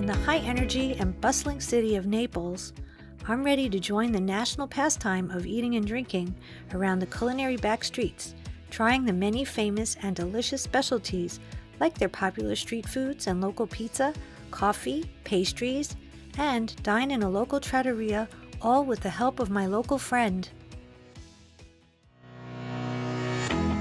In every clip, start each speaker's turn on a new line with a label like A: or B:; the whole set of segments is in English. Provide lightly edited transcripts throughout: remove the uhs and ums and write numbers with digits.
A: the high-energy and bustling city of Naples, I'm ready to join the national pastime of eating and drinking around the culinary back streets, trying the many famous and delicious specialties like their popular street foods and local pizza, coffee, pastries, and dine in a local trattoria, all with the help of my local friend.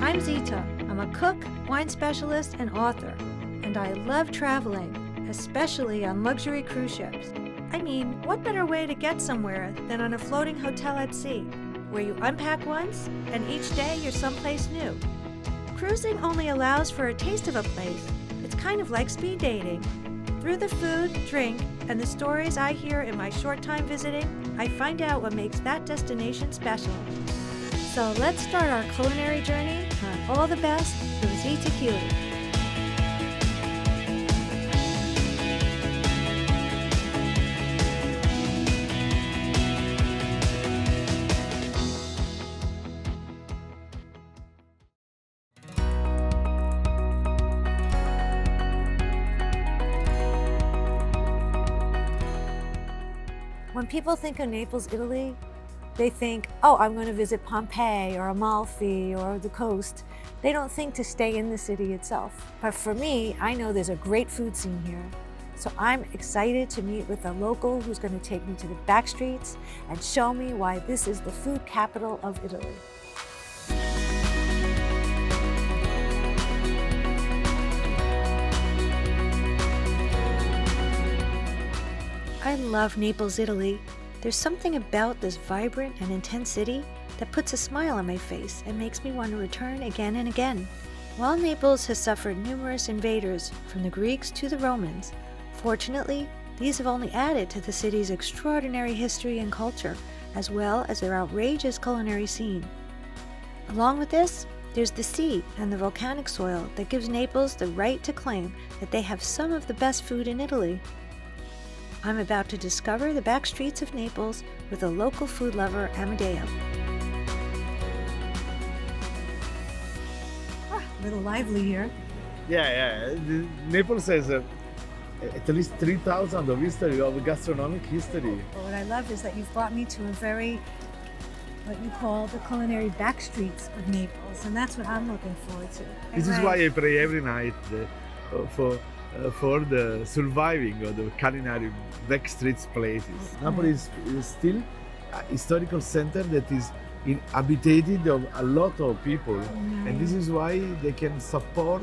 A: I'm Zita. I'm a cook, wine specialist, and author, and I love traveling, especially on luxury cruise ships. I mean, what better way to get somewhere than on a floating hotel at sea, where you unpack once and each day you're someplace new. Cruising only allows for a taste of a place. It's kind of like speed dating. Through the food, drink, and the stories I hear in my short time visiting, I find out what makes that destination special. So let's start our culinary journey on all the best with Zita Keeley. When people think of Naples, Italy, they think, oh, I'm going to visit Pompeii or Amalfi or the coast. They don't think to stay in the city itself. But for me, I know there's a great food scene here. So I'm excited to meet with a local who's going to take me to the back streets and show me why this is the food capital of Italy. I love Naples, Italy. There's something about this vibrant and intense city that puts a smile on my face and makes me want to return again and again. While Naples has suffered numerous invaders, from the Greeks to the Romans, fortunately, these have only added to the city's extraordinary history and culture, as well as their outrageous culinary scene. Along with this, there's the sea and the volcanic soil that gives Naples the right to claim that they have some of the best food in Italy. I'm about to discover the back streets of Naples with a local food lover, Amedeo. A little lively here.
B: Yeah. Naples has at least 3,000 of history, of gastronomic history.
A: But what I love is that you've brought me to a very, what you call the culinary back streets of Naples, and that's what I'm looking forward to.
B: This is why I pray every night for the surviving of the culinary backstreets places. Napoli is still a historical center that is habitated of a lot of people, and this is why they can support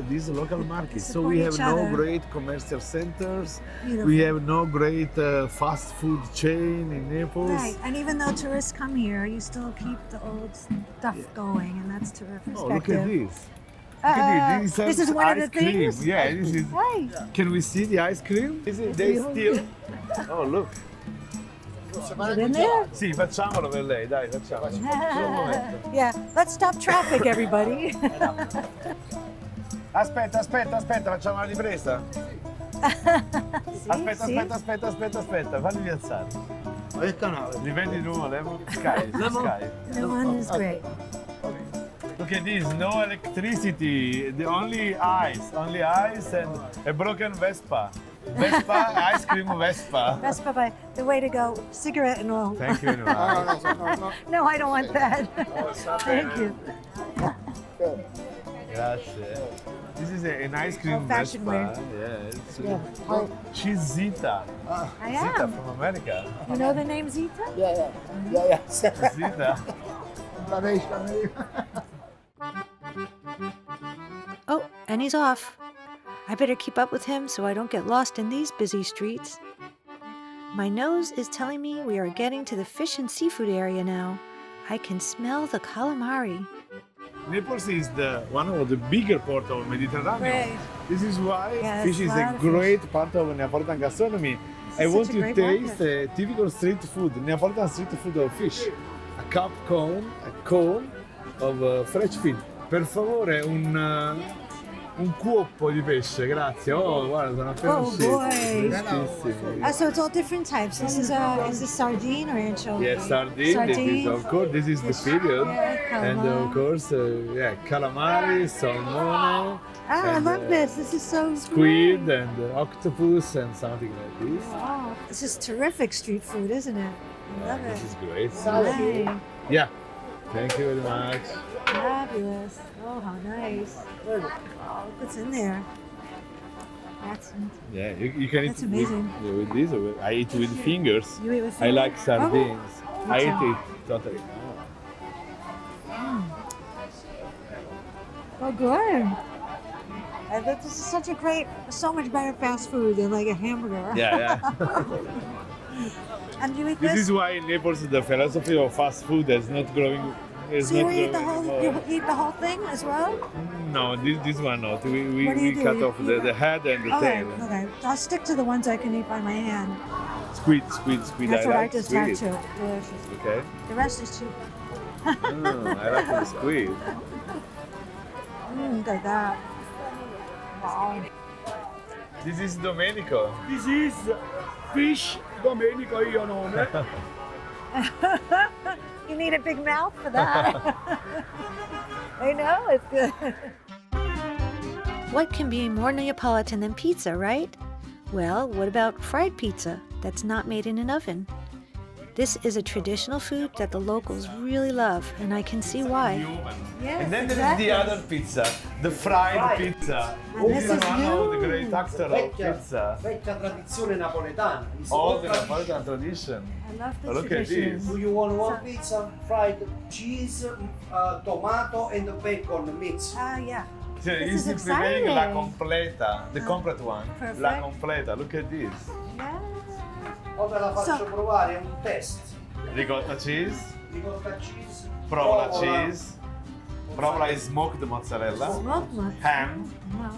B: these local markets. So we have no great commercial centers, we have no great fast food chain in Naples.
A: Right, and even though tourists come here, you still keep the old stuff going, and that's terrific.
B: Oh, look at this. This
A: is one of the things?
B: Yeah, this is.
A: Right.
B: Can we see the ice cream? Is it they still? Oh, look.
A: Is it in there?
B: Sì, facciamolo per lei, dai, facciamolo. Solo un momento.
A: Yeah, let's stop traffic, everybody.
B: Aspetta, facciamo la ripresa. Aspetta, falli piazzare.
C: Che canale?
B: Dipende tu, Sky.
A: The one is great.
B: Look at this, no electricity, the only ice and a broken Vespa. Ice cream Vespa.
A: Vespa, by the way to go, cigarette and all.
B: Thank you.
A: No, I don't want that. Thank you.
B: Grazie. This is an ice cream
A: Fashion
B: Vespa.
A: wear.
B: Yeah. She's Zita.
A: I
B: Zita
A: am.
B: from America.
A: You know the name Zita?
C: Yeah.
B: Zita.
A: Oh, and he's off. I better keep up with him so I don't get lost in these busy streets. My nose is telling me we are getting to the fish and seafood area now. I can smell the calamari.
B: Naples is one of the bigger ports of Mediterranean.
A: Right.
B: This is why fish is
A: a lot
B: a
A: of
B: great part of Neapolitan gastronomy. I
A: is
B: want
A: such a
B: to
A: great
B: taste
A: market.
B: typical street food, Neapolitan street food of fish. A cone of fresh fish. Per favore, un cuoppo di pesce, grazie. Oh, guarda, sono appena
A: Oh,
B: usciti.
A: boy.
B: Freschissimi.
A: So it's all different types. This is sardine or anchovy?
B: Yes, sardine. This is, of course, this is the period.
A: Yeah,
B: And of course, calamari, salmone.
A: I
B: and,
A: love this. This is so
B: Squid
A: great.
B: and octopus and something like this.
A: Wow. This is terrific street food, isn't it? I love
B: This
A: it.
B: is great.
A: Right.
B: Yeah. Thank you very much.
A: Fabulous. Oh, how nice. Oh, look what's in there. That's
B: Yeah, you can
A: That's
B: eat
A: amazing.
B: with this. Or I eat with fingers.
A: You eat with
B: I
A: fingers?
B: like sardines.
A: me
B: I
A: too.
B: eat it totally.
A: Oh, good. And this is such a great, so much better fast food than like a hamburger.
B: Yeah.
A: And you eat
B: This
A: this?
B: is why in Naples the philosophy of fast food is not growing. Is
A: So you
B: not
A: eat the
B: growing
A: whole,
B: anymore.
A: you eat the whole thing as well?
B: No, this one not. We
A: What do you do?
B: cut
A: You
B: off
A: eat
B: the head and the
A: Okay,
B: tail.
A: okay. I'll stick to the ones I can eat by my hand.
B: Squid.
A: That's what I
B: like
A: just
B: squid.
A: had too. Delicious.
B: Okay.
A: The rest is cheap.
B: I like the squid.
A: Look at that. Wow.
B: This is Domenico.
C: This is fish Domenico io nome.
A: You need a big mouth for that. I know, it's good. What can be more Neapolitan than pizza, right? Well, what about fried pizza that's not made in an oven? This is a traditional food that the locals really love, and I can see why. Yes,
B: And then there is
A: exactly.
B: the other pizza, the fried pizza.
A: And this is
B: one of the
A: huge.
B: great actors of pizza.
D: Vecchia tradizione napoletana.
B: All the Napolitan tradition.
A: I love the
B: Look at
A: tradition.
B: this.
D: Do you want one pizza, fried cheese, tomato and bacon mix?
A: Yeah.
B: So
A: This is
B: is preparing la
A: exciting.
B: completa, the complete one.
A: Perfect.
B: La completa, look at this.
A: Yeah.
D: Ora la faccio
A: So-
D: provare un test.
B: Ricotta cheese,
D: Ricotta cheese.
B: provola cheese, provola is smoked mozzarella,
A: Smoked one.
B: ham,
A: Wow.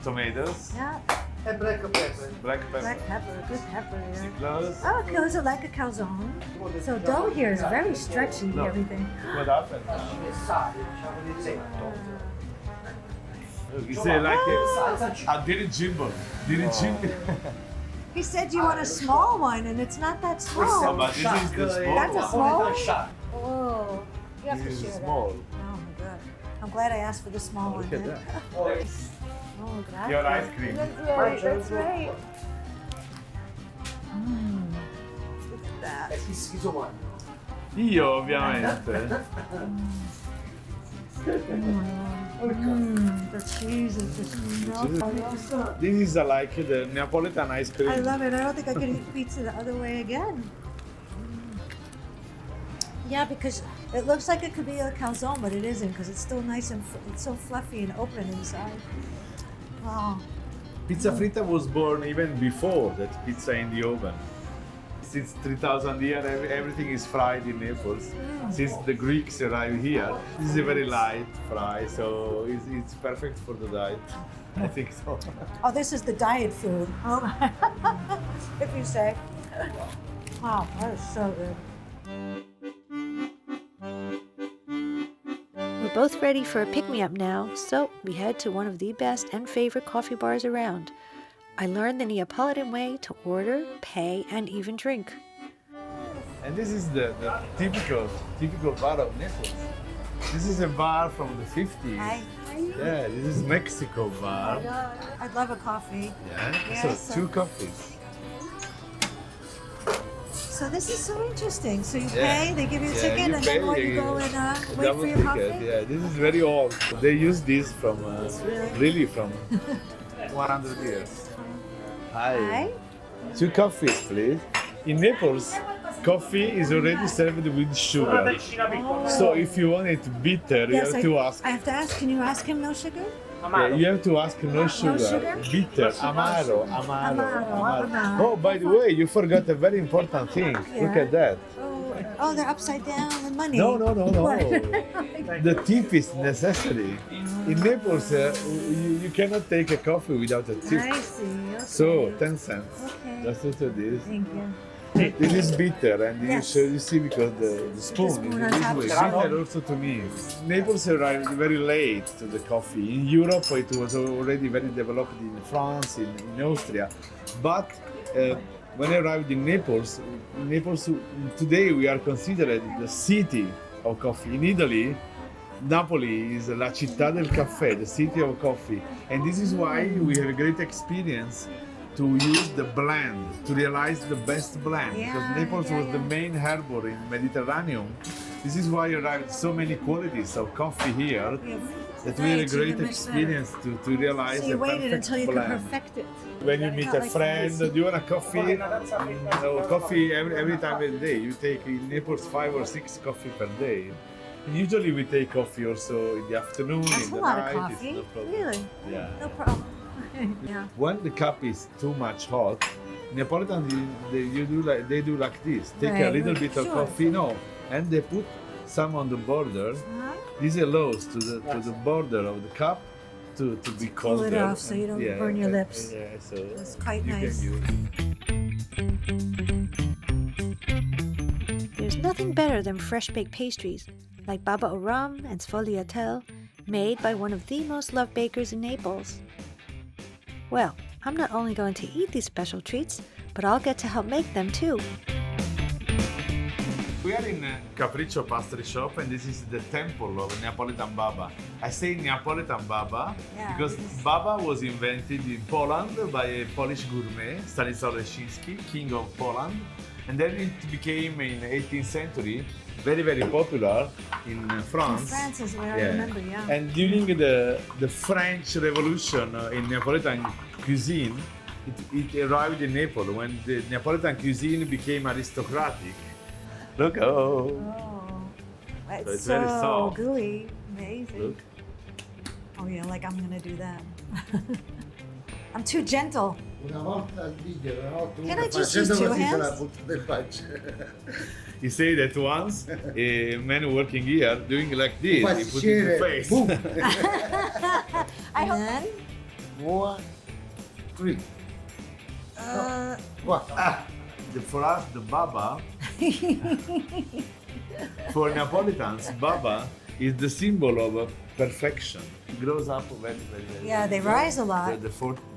B: tomatoes,
A: Yeah.
D: E black pepper.
B: black pepper.
A: Black pepper, good pepper. Yeah.
B: Close.
A: Oh, okay, so like a calzone. So dough here is very stretchy,
B: No.
A: everything.
B: What happened?
D: Sale, diciamo di esempio.
B: Look, it's like a dirigible. Dirigible.
A: He said you want a small one, and it's not that
B: Oh,
A: small.
B: but this is the small
A: That's a
B: one.
A: small one?
D: Shark.
A: Oh, you have to
B: This
A: share
B: is
A: that.
B: small.
A: Oh my god. I'm glad I asked for the small one.
B: Look at
A: then.
B: that.
A: Oh, gracias.
B: Your ice cream.
A: That's right. That's right. Look at that.
D: E chi schizomaniaco.
B: Io ovviamente.
A: The cheese is just melting.
B: This is like the Neapolitan ice cream.
A: I love it. I don't think I could eat pizza the other way again. Yeah, because it looks like it could be a calzone, but it isn't because it's still nice and it's so fluffy and open inside. Wow.
B: Pizza fritta was born even before that pizza in the oven. Since 3000 years, everything is fried in Naples. Since the Greeks arrived here, this is a very light fry, so it's perfect for the diet. I think so.
A: Oh, this is the diet food. Oh, if you say. Wow, that is so good. We're both ready for a pick-me-up now, so we head to one of the best and favorite coffee bars around. I learned the Neapolitan way to order, pay, and even drink.
B: And this is the typical bar of Naples. This is a bar from the 50s.
A: Hi.
B: Yeah, this is Mexico bar.
A: I'd love a coffee.
B: Yeah.
A: Yes.
B: So 2 coffees.
A: So this is so interesting. So you
B: Yeah.
A: pay, they give you a
B: Yeah,
A: ticket,
B: you
A: and then
B: pay,
A: what, you
B: you-
A: go and wait
B: Double
A: for your
B: ticket.
A: coffee?
B: Yeah, this is very old. They use this from
A: Really?
B: really from 100 years.
A: Hi.
B: 2 coffees, please. In Naples, coffee is already served with sugar. So if you want it bitter, you have to ask.
A: I have to ask. Can you ask him no sugar?
B: Yeah, you have to ask no sugar.
A: sugar?
B: Bitter, amaro.
A: Amaro.
B: Oh, by the way, you forgot a very important thing. Look
A: Yeah.
B: at that.
A: Oh, they're upside down with money.
B: No.
A: What?
B: The tip is necessary. In Naples, you cannot take a coffee without a tip.
A: I see. Okay.
B: So, 10 cents.
A: Okay.
B: Just look at this.
A: Thank you.
B: This is bitter, and
A: Yes.
B: you see because the spoon is
A: spoon
B: in
A: on
B: this
A: top.
B: way.
C: Bravo.
B: Bitter also to me. Naples arrived very late to the coffee. In Europe, it was already very developed in France, in Austria. But when I arrived in Naples, today we are considered the city of coffee. In Italy, Napoli is la città del caffè, the city of coffee. And this is why we have a great experience to use the blend, to realize the best blend.
A: Yeah,
B: because Naples
A: yeah,
B: was the
A: yeah.
B: main harbor in Mediterranean. This is why arrived so many qualities of coffee here that we had a great experience to realize
A: So you
B: the
A: waited
B: perfect
A: until you could
B: blend.
A: perfect it.
B: When you meet
A: Not
B: a
A: like
B: friend,
A: this.
B: do you want a coffee? No, coffee every time of the day. You take in Naples 5 or 6 coffee per day. Usually we take coffee also in the afternoon,
A: That's
B: in
A: a
B: the
A: lot
B: night.
A: of
B: It's
A: coffee.
B: no problem.
A: Really?
B: Yeah.
A: No problem. Yeah.
B: When the cup is too much hot, Neapolitan they do like this. Take a
A: Right,
B: little bit of
A: sure.
B: coffee, no, and they put some on the border.
A: Uh-huh.
B: This allows to the border of the cup to be
A: Cool it
B: colder.
A: off so you don't burn your lips.
B: Yeah, so
A: That's quite
B: you
A: nice.
B: can use.
A: There's nothing better than fresh baked pastries like baba au rum and sfogliatelle, made by one of the most loved bakers in Naples. Well, I'm not only going to eat these special treats, but I'll get to help make them too.
B: We are in a Capriccio pastry shop, and this is the temple of Neapolitan baba. I say Neapolitan baba
A: Yeah,
B: because
A: this is-
B: baba was invented in Poland by a Polish gourmet, Stanisław Leszczyński, king of Poland. And then it became in the 18th century very, very popular in France.
A: In France is what I remember, yeah.
B: And during the French Revolution in Neapolitan cuisine, it arrived in Naples when the Neapolitan cuisine became aristocratic. Look, oh,
A: Oh,
B: So
A: it's
B: it's very
A: so
B: soft.
A: gooey. Amazing.
B: look.
A: Oh yeah, like I'm gonna do that. I'm too gentle.
E: Una volta al video, no? Tu
A: Can I just use
E: facendo
A: two
E: così te la
A: hands?
E: butto in faccia.
B: He said that once a man working here doing like this, he put it in the
E: Pastiere,
B: face.
E: boom.
A: And then,
E: 1, 3,
A: uh,
E: 4.
B: For us, the baba, for Neapolitans, baba is the symbol of perfection. It grows up very, very, very.
A: yeah, they
B: very
A: rise a lot.
B: The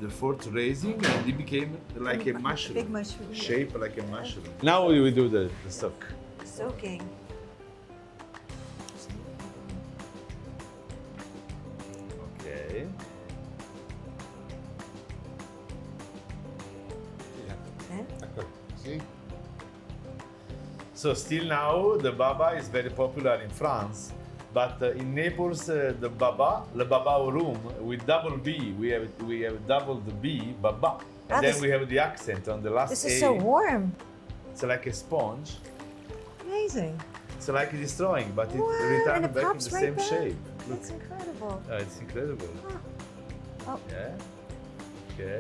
B: fourth raising, and it became like a mushroom.
A: Big mushroom.
B: Shape like a mushroom. Now we will do the soak.
A: Soaking.
B: Okay.
A: Then,
E: Ecco, sì.
B: So still now the baba is very popular in France, but in Naples the baba, le baba au rum with double B, we have double the B, baba, and
A: Ah,
B: then
A: this-
B: we have the accent on the last
A: this
B: A.
A: is so warm.
B: It's like a sponge.
A: Amazing.
B: It's like destroying, but it
A: Wow, and
B: returns
A: it
B: back in
A: pops
B: the
A: right
B: same
A: back.
B: shape. Look,
A: That's incredible.
B: it's incredible.
A: Oh,
B: Yeah. Okay.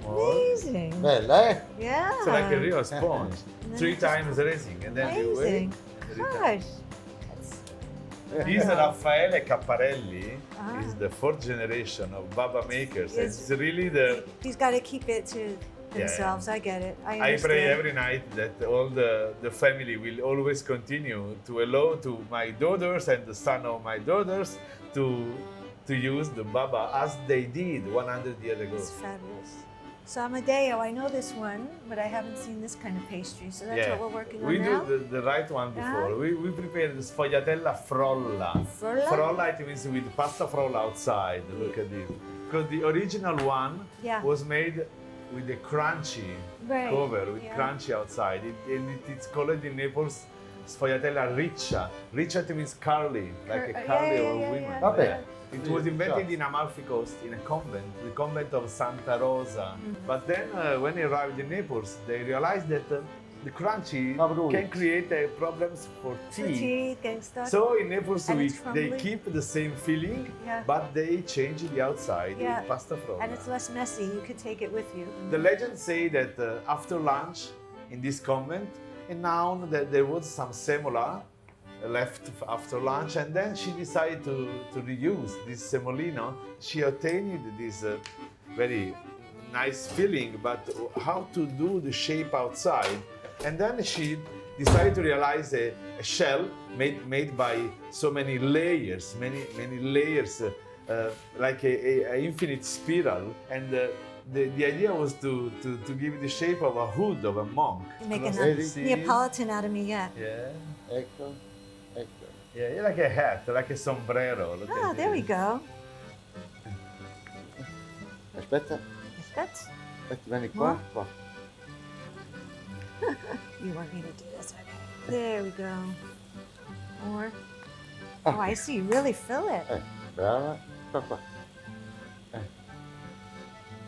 B: More.
A: amazing.
E: Bella, eh?
A: Yeah.
B: It's like a real sponge.
A: And then
B: 3
A: it just-
B: times raising, and then you wait.
A: Amazing.
B: return.
A: Gosh.
B: This Raffaele Capparelli
A: Ah.
B: is the 4th generation of baba makers.
A: Yes.
B: It's really the.
A: He's got to keep it to
B: Yeah,
A: themselves. I get it. I
B: I
A: understand.
B: pray every night that all the family will always continue to allow to my daughters and the son of my daughters to use the baba as they did 100 years ago.
A: It's fabulous. So Amedeo, I know this one, but I haven't seen this kind of pastry. So that's what we're working
B: we
A: on now.
B: do the right one before. We prepare the sfogliatella frolla.
A: Frolla?
B: Frolla it means with pasta frolla outside. Look at it. Because the original one
A: Yeah.
B: was made with a crunchy
A: Right,
B: cover, with
A: yeah.
B: crunchy outside. It's called in Naples sfogliatella riccia. Riccia it means curly, like a curly
A: yeah,
B: of
A: yeah,
B: women.
A: yeah.
E: Vabbè.
B: It was invented in Amalfi Coast in a convent, the convent of Santa Rosa.
A: Mm-hmm.
B: But then when they arrived in Naples, they realized that the crunchy
E: Fabruli.
B: can create problems for
A: For
B: teeth.
A: teeth and stuff.
B: So in Naples,
A: And
B: they
A: it's crumbly.
B: keep the same feeling,
A: Yeah.
B: but they change the outside
A: Yeah.
B: with pasta frolla.
A: And it's less messy. You could take it with you.
B: The legends say that after lunch in this convent, and now that there was some semola left after lunch, and then she decided to reuse this semolino. She obtained this very nice filling, but how to do the shape outside? And then she decided to realize a shell made by so many layers, many layers, like a infinite spiral. And the idea was to give it the shape of a hood of a monk.
A: Making
B: Close
A: a
B: to the
A: Neapolitan out of me, yeah.
B: Yeah.
E: Ecco, ecco.
B: Yeah, like a hat, like a sombrero. Look
A: Ah,
B: at
A: there we
B: this.
A: go.
E: Aspetta,
A: That's
E: aspetta, vieni qua,
A: More?
E: qua.
A: You want me to do this? Okay. There we go. More. Oh, I see. You really fill it.
E: Brava. Qua, qua.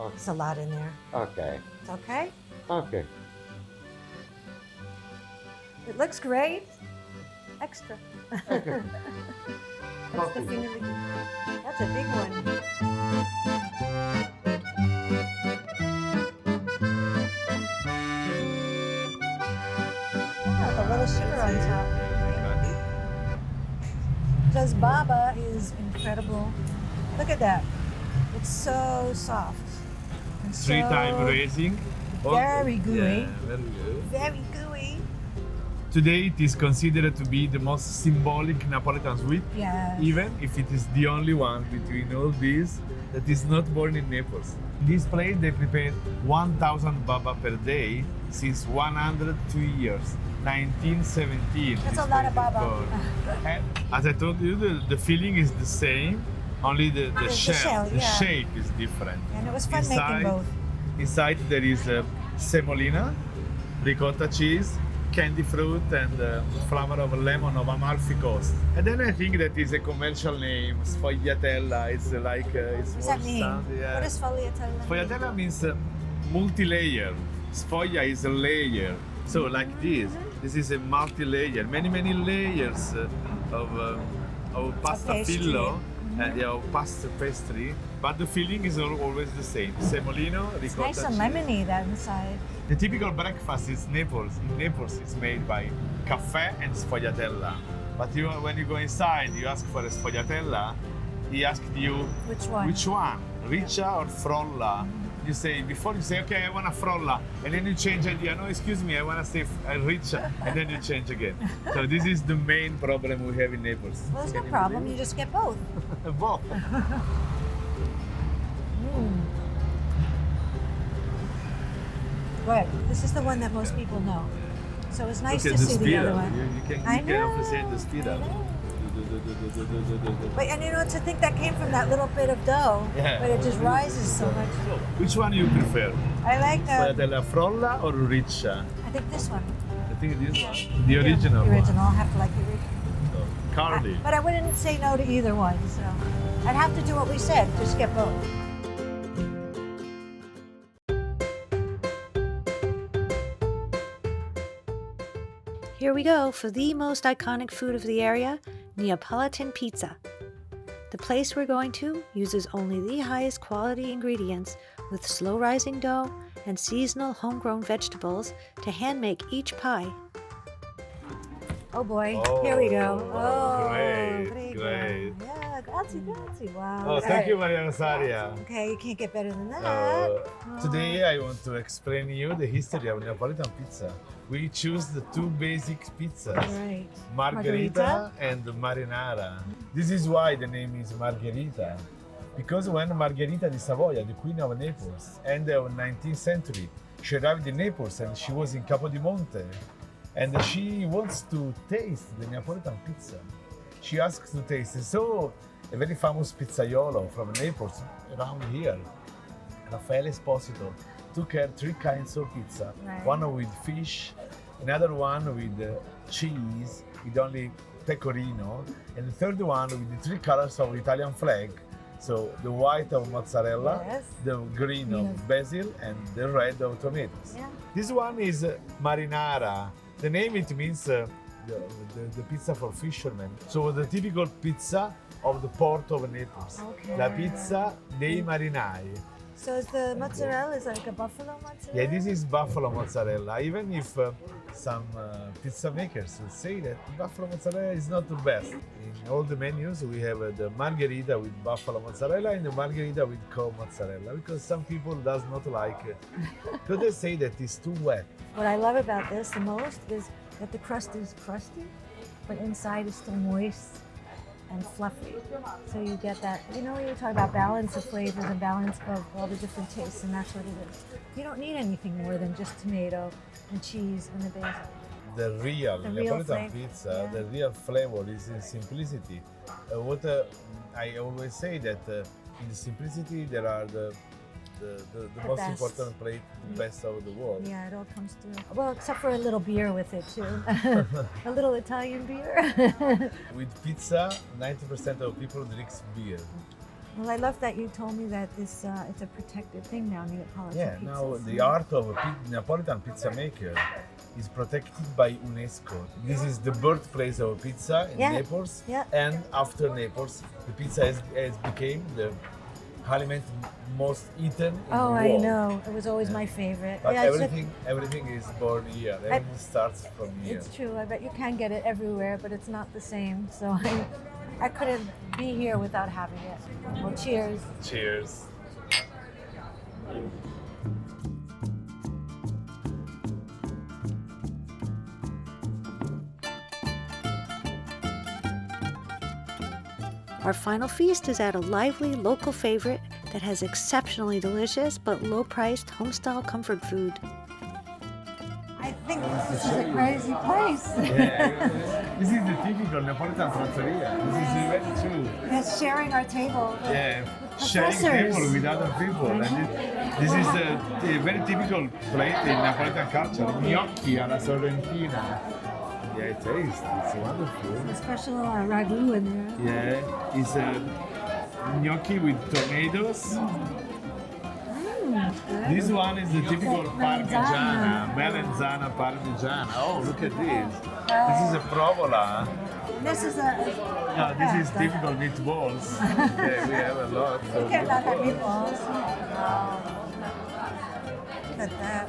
A: There's a lot in there.
E: Ok,
A: It's okay.
E: ok.
A: It looks great. Extra. That's the finger licking. That's a big one. Yeah, the little sugar on top. Because baba is incredible. Look at that. It's so soft. And
B: Three
A: so
B: time raising.
A: very gooey.
B: Yeah, very good.
A: Very gooey.
B: Today it is considered to be the most symbolic Napolitan sweet,
A: Yes.
B: even if it is the only one between all these that is not born in Naples. This place they prepare 1,000 baba per day since 102 years, 1917.
A: That's
B: this
A: a lot of
B: place is
A: baba.
B: born. And as I told you, the feeling is the same, only the shell, the
A: yeah.
B: shape is different.
A: And it was fun making both.
B: Inside there is semolina, ricotta cheese, candy fruit, and flower of lemon of Amalfi Coast. And then I think that is a commercial name, sfogliatella. It's like it's
A: What does
B: more
A: that mean?
B: sound, yeah.
A: What is sfogliatella?
B: Sfogliatella means multi-layer. Sfoglia is a layer. So like this. This is a multi-layer, many layers of pasta
A: pastry.
B: fillo, of pasta pastry. But the filling is always the same. Semolino, ricotta
A: It's nice and
B: cheese.
A: lemony that inside.
B: The typical breakfast is Naples. In Naples, it's made by caffè and sfogliatella. But when you go inside, you ask for a sfogliatella. He asked you
A: Which one?
B: which one, riccia or frolla. You say before you say okay, I want a frolla, and then you change idea. No, excuse me, I want to say a riccia, and then you change again. So this is the main problem we have in Naples.
A: Well, there's no
B: Can you
A: problem.
B: believe
A: You just get both.
B: it? Both.
A: Good. This is the one that most people know. So it's nice
B: Look
A: to
B: at the
A: see the other
B: spiral.
A: one.
B: You
A: I
B: can
A: know.
B: appreciate the spiral.
A: But and you know, to think that came from that little bit of dough,
B: Yeah.
A: but it just rises so much.
B: Which one you prefer?
A: I like
B: Sfogliatella frolla or riccia?
A: I think this one.
B: I think this one. The original
A: The original.
B: one.
A: I'll have to like the original.
B: So, Cardi.
A: But I wouldn't say no to either one. So I'd have to do what we said. Just get both. Here we go for the most iconic food of the area, Neapolitan pizza. The place we're going to uses only the highest quality ingredients with slow rising dough and seasonal homegrown vegetables to hand make each pie. Oh boy, here we go.
B: great,
A: prego.
B: great.
A: Yeah, grazie. Wow.
B: Oh, thank you, Maria Rosaria.
A: Okay, you can't get better than that.
B: Today I want to explain you the history of Neapolitan pizza. We choose the two basic pizzas,
A: Right.
B: Margherita and Marinara. This is why the name is Margherita. Because when Margherita di Savoia, the queen of Naples, end of 19th century, she arrived in Naples and she was in Capodimonte. And she wants to taste the Neapolitan pizza. She asks to taste it. So a very famous pizzaiolo from Naples around here, Raffaele Esposito, took her three kinds of pizza.
A: Right.
B: One with fish, another one with cheese, with only pecorino, and the third one with the three colors of Italian flag. So the white of mozzarella,
A: Yes.
B: the green of basil, and the red of tomatoes.
A: Yeah.
B: This one is marinara. The name it means the pizza for fishermen. So the typical pizza of the port of Naples.
A: Okay.
B: La pizza dei marinai.
A: So is the mozzarella is like a buffalo mozzarella?
B: Yeah, this is buffalo mozzarella. Even if some pizza makers will say that buffalo mozzarella is not the best. In all the menus, we have the margherita with buffalo mozzarella and the margherita with cow mozzarella because some people does not like it. Because they say that it's too wet.
A: What I love about this the most is that the crust is crusty, but inside is still moist and fluffy. So you get that, you know, you talk about balance of flavors and balance of all the different tastes, and that's what it is. You don't need anything more than just tomato and cheese and the basil.
B: The real
A: real
B: Napolitan
A: flavor,
B: pizza,
A: yeah.
B: the real flavor is in simplicity. I always say that in the simplicity there are the most
A: best.
B: important plate, the best of the world.
A: Yeah, it all comes through. Well, except for a little beer with it too. A little Italian beer.
B: With pizza, 90% of people drinks beer.
A: Well, I love that you told me that this it's a protected thing now, Neapolitan
B: Yeah,
A: pizzas.
B: now the art of a Neapolitan pizza maker is protected by UNESCO. This is the birthplace of pizza in
A: Yeah,
B: Naples,
A: yeah.
B: and after Naples, the pizza has become the aliment most eaten in
A: Oh,
B: the
A: I
B: world.
A: know. It was always my favorite.
B: But
A: Yeah, it's
B: everything is born here. Everything starts from here.
A: It's true. I bet you can get it everywhere, but it's not the same. So I couldn't be here without having it. Well, cheers.
B: Cheers.
A: Our final feast is at a lively local favorite that has exceptionally delicious but low-priced home-style comfort food. I think this is a crazy place.
B: Yeah, this is the typical Neapolitan trattoria. This is very true.
A: Yes, sharing our table.
B: Yeah, sharing
A: professors.
B: table with other people. And this is the very typical plate in Neapolitan culture. Gnocchi alla Sorrentina. Yeah, it tastes. It's wonderful.
A: A special ragu in there.
B: Yeah, it's gnocchi with tomatoes. This one is the typical Parmigiana, Melenzana Parmigiana. Oh, look at this. This is a provola.
A: This is
B: No, this is typical meatballs. Yeah, we have a lot.
A: You can't not have meatballs. Look at that.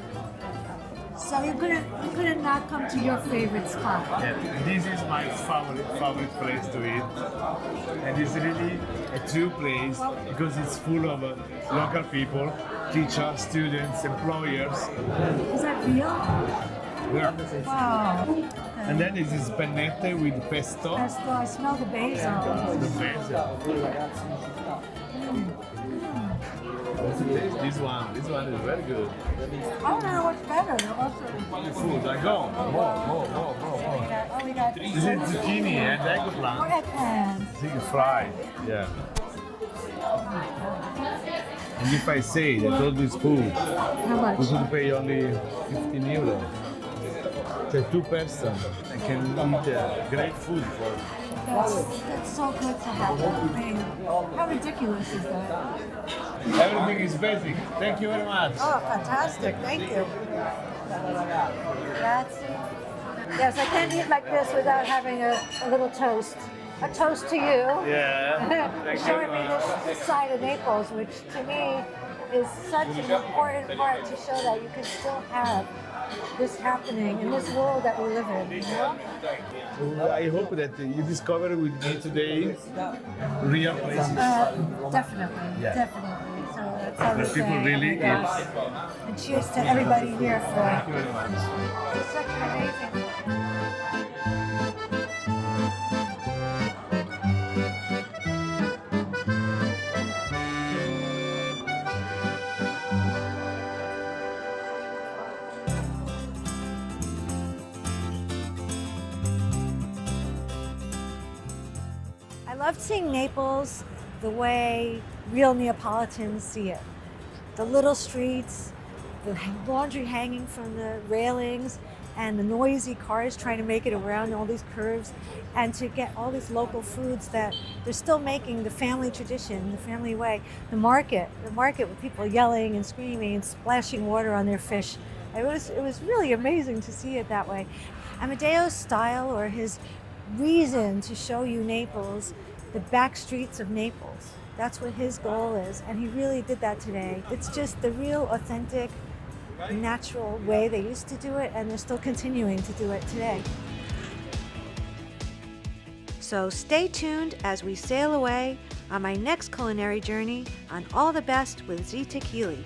A: So you couldn't not come to your favorite spot.
B: Yeah, this is my favorite place to eat, and it's really a true place because it's full of local people, teachers, students, employers.
A: Is that real?
B: Yeah.
A: Wow.
B: And then this is pennette with pesto.
A: Pesto, I smell the basil.
B: The basil. This one is very good.
A: I don't know what's better.
B: The food, I go more.
A: Oh, we got
B: This is zucchini and
A: more
B: eggplant.
A: eggplants.
B: This is fried. Yeah. And if I say that all this food,
A: How much?
B: we could pay only 15 euros. So 2 person can eat great food for.
A: That's so good to have that. I mean, how ridiculous is that?
B: Everything is basic. Thank you very much.
A: Oh, fantastic. Thank you. Grazie. Yes, I can't eat like this without having a little toast. A toast to you.
B: Yeah. Thank you.
A: Showing me this side of Naples, which to me is such an important part to show that you can still have this happening in this world that we live in, you know?
B: I hope that you discover with me today real places.
A: Definitely,
B: Yeah.
A: definitely. So that's how we
B: That people
A: say,
B: really
A: oh my gosh. And cheers to everybody here for
B: Thank you very much.
A: such an amazing. I loved seeing Naples the way real Neapolitans see it. The little streets, the laundry hanging from the railings, and the noisy cars trying to make it around all these curves, and to get all these local foods that they're still making the family tradition, the family way. The market with people yelling and screaming and splashing water on their fish. It was really amazing to see it that way. Amedeo's style, or his reason to show you Naples, the back streets of Naples, That's what his goal is, and he really did that today. It's just the real, authentic, natural way they used to do it, and they're still continuing to do it today. So stay tuned as we sail away on my next culinary journey on All the Best with Zita Keeley.